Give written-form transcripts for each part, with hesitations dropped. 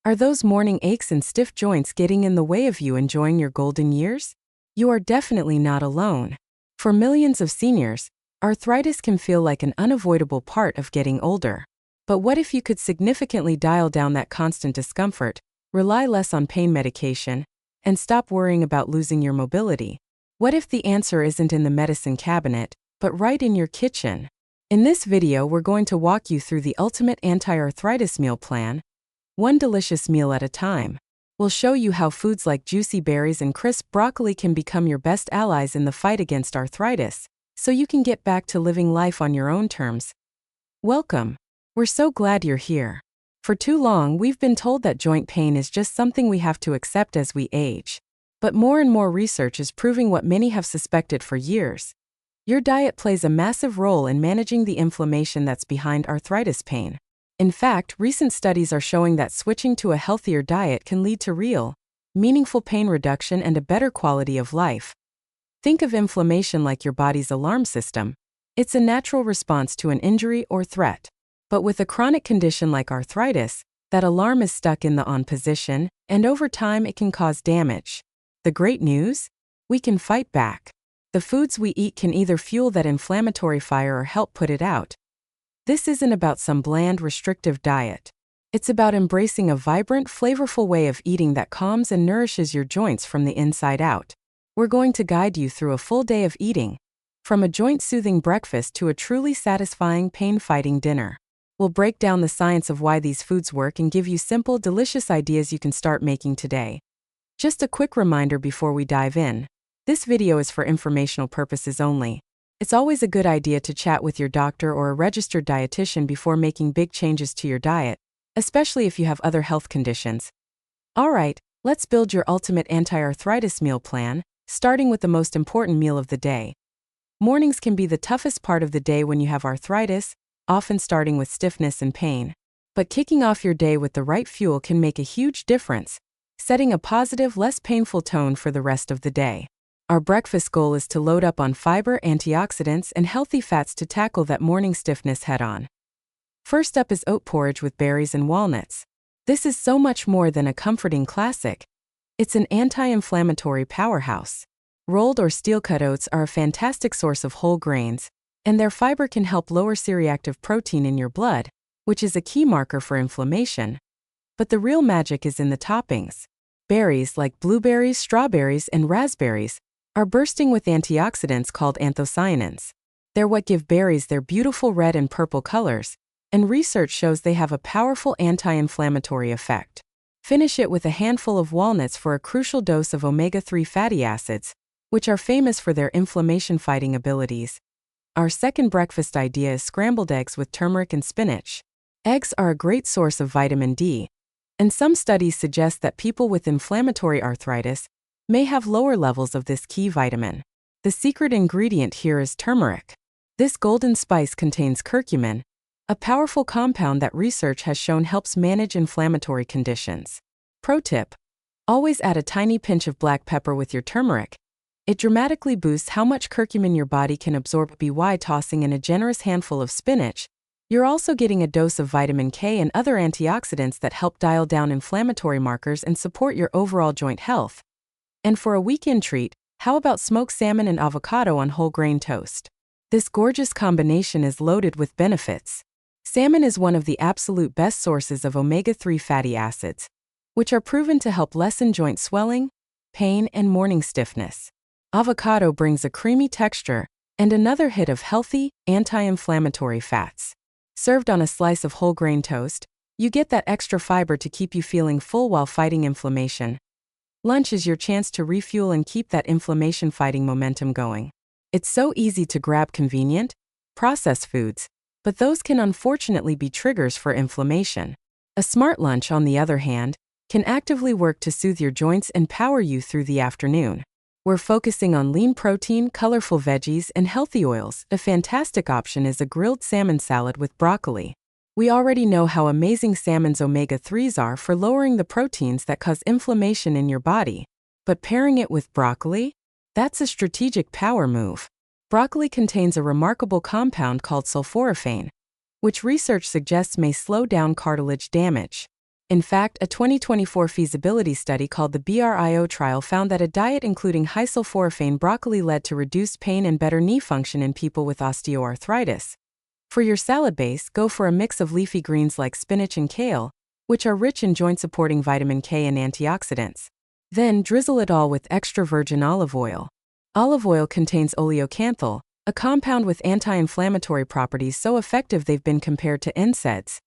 Are those morning aches and stiff joints getting in the way of you enjoying your golden years? You are definitely not alone. For millions of seniors, arthritis can feel like an unavoidable part of getting older. But what if you could significantly dial down that constant discomfort, rely less on pain medication, and stop worrying about losing your mobility? What if the answer isn't in the medicine cabinet, but right in your kitchen? In this video, we're going to walk you through the ultimate anti-arthritis meal plan, one delicious meal at a time. We'll show you how foods like juicy berries and crisp broccoli can become your best allies in the fight against arthritis, so you can get back to living life on your own terms. Welcome. We're so glad you're here. For too long, we've been told that joint pain is just something we have to accept as we age. But more and more research is proving what many have suspected for years. Your diet plays a massive role in managing the inflammation that's behind arthritis pain. In fact, recent studies are showing that switching to a healthier diet can lead to real, meaningful pain reduction and a better quality of life. Think of inflammation like your body's alarm system. It's a natural response to an injury or threat. But with a chronic condition like arthritis, that alarm is stuck in the on position, and over time it can cause damage. The great news? We can fight back. The foods we eat can either fuel that inflammatory fire or help put it out. This isn't about some bland, restrictive diet. It's about embracing a vibrant, flavorful way of eating that calms and nourishes your joints from the inside out. We're going to guide you through a full day of eating, from a joint-soothing breakfast to a truly satisfying, pain-fighting dinner. We'll break down the science of why these foods work and give you simple, delicious ideas you can start making today. Just a quick reminder before we dive in. This video is for informational purposes only. It's always a good idea to chat with your doctor or a registered dietitian before making big changes to your diet, especially if you have other health conditions. Alright, let's build your ultimate anti-arthritis meal plan, starting with the most important meal of the day. Mornings can be the toughest part of the day when you have arthritis, often starting with stiffness and pain. But kicking off your day with the right fuel can make a huge difference, setting a positive, less painful tone for the rest of the day. Our breakfast goal is to load up on fiber, antioxidants, and healthy fats to tackle that morning stiffness head-on. First up is oat porridge with berries and walnuts. This is so much more than a comforting classic. It's an anti-inflammatory powerhouse. Rolled or steel-cut oats are a fantastic source of whole grains, and their fiber can help lower C-reactive protein in your blood, which is a key marker for inflammation. But the real magic is in the toppings. Berries like blueberries, strawberries, and raspberries are bursting with antioxidants called anthocyanins. They're what give berries their beautiful red and purple colors, and research shows they have a powerful anti-inflammatory effect. Finish it with a handful of walnuts for a crucial dose of omega-3 fatty acids, which are famous for their inflammation-fighting abilities. Our second breakfast idea is scrambled eggs with turmeric and spinach. Eggs are a great source of vitamin D, and some studies suggest that people with inflammatory arthritis may have lower levels of this key vitamin. The secret ingredient here is turmeric. This golden spice contains curcumin, a powerful compound that research has shown helps manage inflammatory conditions. Pro tip: always add a tiny pinch of black pepper with your turmeric. It dramatically boosts how much curcumin your body can absorb. By tossing in a generous handful of spinach, you're also getting a dose of vitamin K and other antioxidants that help dial down inflammatory markers and support your overall joint health. And for a weekend treat, how about smoked salmon and avocado on whole grain toast? This gorgeous combination is loaded with benefits. Salmon is one of the absolute best sources of omega-3 fatty acids, which are proven to help lessen joint swelling, pain, and morning stiffness. Avocado brings a creamy texture and another hit of healthy, anti-inflammatory fats. Served on a slice of whole grain toast, you get that extra fiber to keep you feeling full while fighting inflammation. Lunch is your chance to refuel and keep that inflammation-fighting momentum going. It's so easy to grab convenient, processed foods, but those can unfortunately be triggers for inflammation. A smart lunch, on the other hand, can actively work to soothe your joints and power you through the afternoon. We're focusing on lean protein, colorful veggies, and healthy oils. A fantastic option is a grilled salmon salad with broccoli. We already know how amazing salmon's omega-3s are for lowering the proteins that cause inflammation in your body. But pairing it with broccoli? That's a strategic power move. Broccoli contains a remarkable compound called sulforaphane, which research suggests may slow down cartilage damage. In fact, a 2024 feasibility study called the BRIO trial found that a diet including high sulforaphane broccoli led to reduced pain and better knee function in people with osteoarthritis. For your salad base, go for a mix of leafy greens like spinach and kale, which are rich in joint-supporting vitamin K and antioxidants. Then drizzle it all with extra virgin olive oil. Olive oil contains oleocanthal, a compound with anti-inflammatory properties so effective they've been compared to NSAIDs.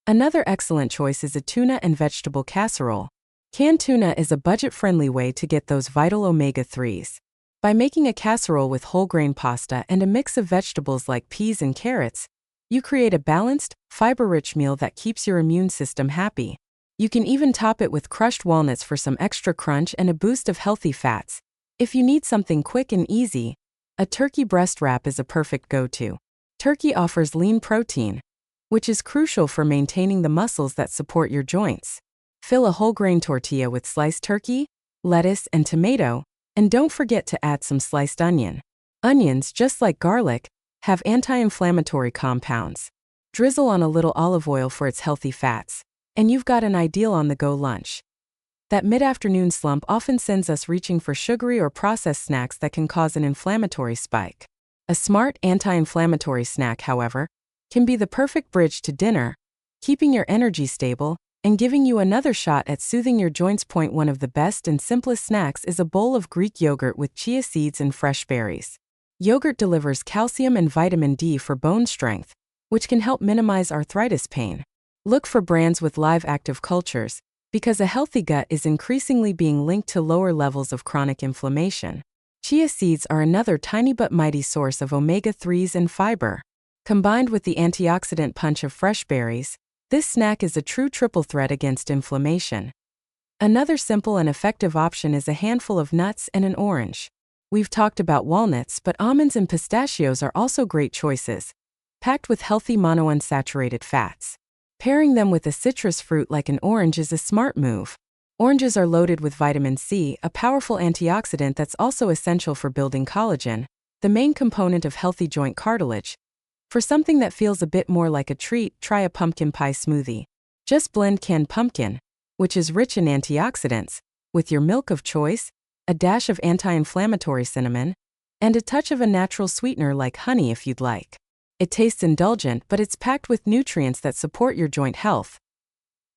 Another excellent choice is a tuna and vegetable casserole. Canned tuna is a budget-friendly way to get those vital omega-3s. By making a casserole with whole grain pasta and a mix of vegetables like peas and carrots, you create a balanced, fiber-rich meal that keeps your immune system happy. You can even top it with crushed walnuts for some extra crunch and a boost of healthy fats. If you need something quick and easy, a turkey breast wrap is a perfect go-to. Turkey offers lean protein, which is crucial for maintaining the muscles that support your joints. Fill a whole grain tortilla with sliced turkey, lettuce, and tomato, and don't forget to add some sliced onion. Onions, just like garlic, have anti-inflammatory compounds. Drizzle on a little olive oil for its healthy fats, and you've got an ideal on-the-go lunch. That mid-afternoon slump often sends us reaching for sugary or processed snacks that can cause an inflammatory spike. A smart anti-inflammatory snack, however, can be the perfect bridge to dinner, keeping your energy stable and giving you another shot at soothing your joints. One of the best and simplest snacks is a bowl of Greek yogurt with chia seeds and fresh berries. Yogurt delivers calcium and vitamin D for bone strength, which can help minimize arthritis pain. Look for brands with live active cultures, because a healthy gut is increasingly being linked to lower levels of chronic inflammation. Chia seeds are another tiny but mighty source of omega-3s and fiber. Combined with the antioxidant punch of fresh berries, this snack is a true triple threat against inflammation. Another simple and effective option is a handful of nuts and an orange. We've talked about walnuts, but almonds and pistachios are also great choices, packed with healthy monounsaturated fats. Pairing them with a citrus fruit like an orange is a smart move. Oranges are loaded with vitamin C, a powerful antioxidant that's also essential for building collagen, the main component of healthy joint cartilage. For something that feels a bit more like a treat, try a pumpkin pie smoothie. Just blend canned pumpkin, which is rich in antioxidants, with your milk of choice, a dash of anti-inflammatory cinnamon, and a touch of a natural sweetener like honey if you'd like. It tastes indulgent, but it's packed with nutrients that support your joint health.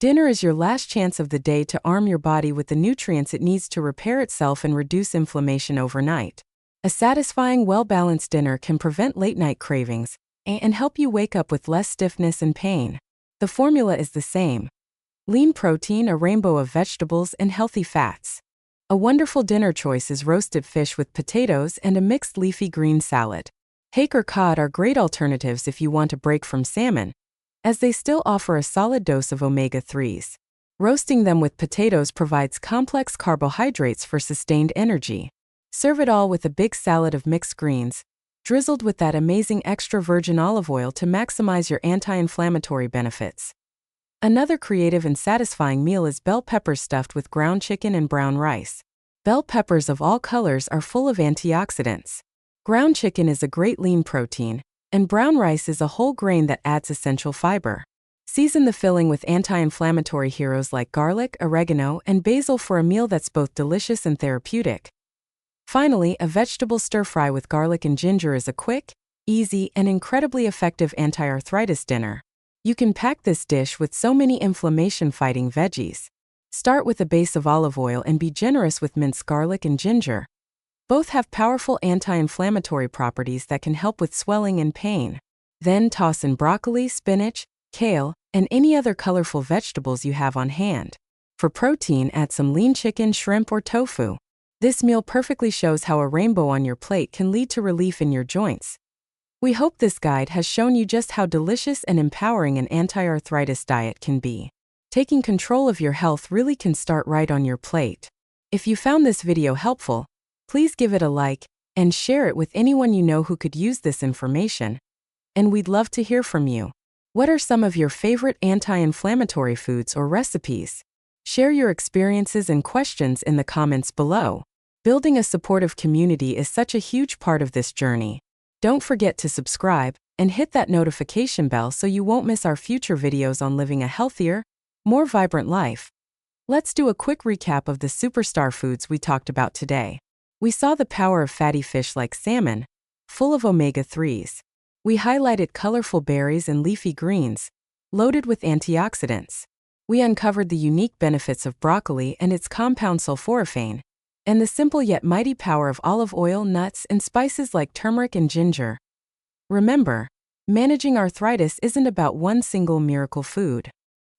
Dinner is your last chance of the day to arm your body with the nutrients it needs to repair itself and reduce inflammation overnight. A satisfying, well-balanced dinner can prevent late-night cravings and help you wake up with less stiffness and pain. The formula is the same: lean protein, a rainbow of vegetables, and healthy fats. A wonderful dinner choice is roasted fish with potatoes and a mixed leafy green salad. Hake or cod are great alternatives if you want a break from salmon, as they still offer a solid dose of omega-3s. Roasting them with potatoes provides complex carbohydrates for sustained energy. Serve it all with a big salad of mixed greens, drizzled with that amazing extra virgin olive oil to maximize your anti-inflammatory benefits. Another creative and satisfying meal is bell peppers stuffed with ground chicken and brown rice. Bell peppers of all colors are full of antioxidants. Ground chicken is a great lean protein, and brown rice is a whole grain that adds essential fiber. Season the filling with anti-inflammatory heroes like garlic, oregano, and basil for a meal that's both delicious and therapeutic. Finally, a vegetable stir-fry with garlic and ginger is a quick, easy, and incredibly effective anti-arthritis dinner. You can pack this dish with so many inflammation-fighting veggies. Start with a base of olive oil and be generous with minced garlic and ginger. Both have powerful anti-inflammatory properties that can help with swelling and pain. Then toss in broccoli, spinach, kale, and any other colorful vegetables you have on hand. For protein, add some lean chicken, shrimp, or tofu. This meal perfectly shows how a rainbow on your plate can lead to relief in your joints. We hope this guide has shown you just how delicious and empowering an anti-arthritis diet can be. Taking control of your health really can start right on your plate. If you found this video helpful, please give it a like and share it with anyone you know who could use this information. And we'd love to hear from you. What are some of your favorite anti-inflammatory foods or recipes? Share your experiences and questions in the comments below. Building a supportive community is such a huge part of this journey. Don't forget to subscribe and hit that notification bell so you won't miss our future videos on living a healthier, more vibrant life. Let's do a quick recap of the superstar foods we talked about today. We saw the power of fatty fish like salmon, full of omega-3s. We highlighted colorful berries and leafy greens, loaded with antioxidants. We uncovered the unique benefits of broccoli and its compound sulforaphane, and the simple yet mighty power of olive oil, nuts, and spices like turmeric and ginger. Remember, managing arthritis isn't about one single miracle food.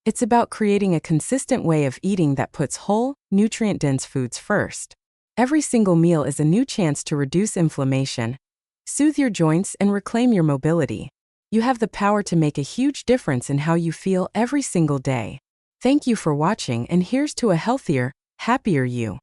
It's about creating a consistent way of eating that puts whole, nutrient-dense foods first. Every single meal is a new chance to reduce inflammation, soothe your joints, and reclaim your mobility. You have the power to make a huge difference in how you feel every single day. Thank you for watching, and here's to a healthier, happier you.